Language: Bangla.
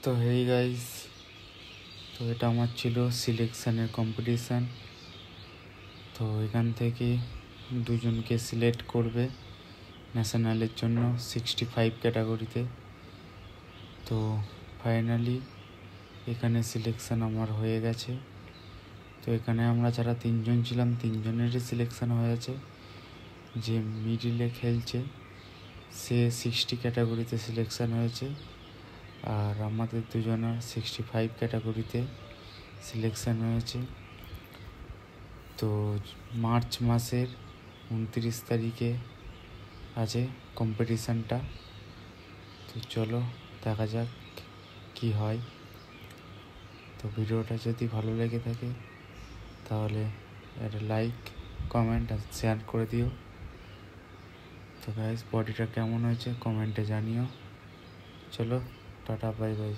তো হেই গাইস, তো এটা আমার ছিল সিলেকশানের কম্পিটিশান। তো এখান থেকে দুজনকে সিলেক্ট করবে ন্যাশনালের জন্য 65 ক্যাটাগরিতে। তো ফাইনালি এখানে সিলেকশান আমার হয়ে গেছে। তো এখানে আমরা যারা 3জন ছিলাম 3জনেরই সিলেকশান হয়েছে। যে মিডিলে খেলছে সে 60 ক্যাটাগরিতে সিলেকশান হয়েছে, আর আমাদের দুজনের 65 ক্যাটাগরিতে সিলেকশান হয়েছে। তো মার্চ মাসের 29 তারিখে আছে কম্পিটিশানটা। তো চলো দেখা যাক কি হয়। তো ভিডিওটা যদি ভালো লেগে থাকে তাহলে একটা লাইক, কমেন্ট আর শেয়ার করে দিও। তো গাইস, বডিটা কেমন হয়েছে কমেন্টে জানিও। চলো টাটা, বাই বাই।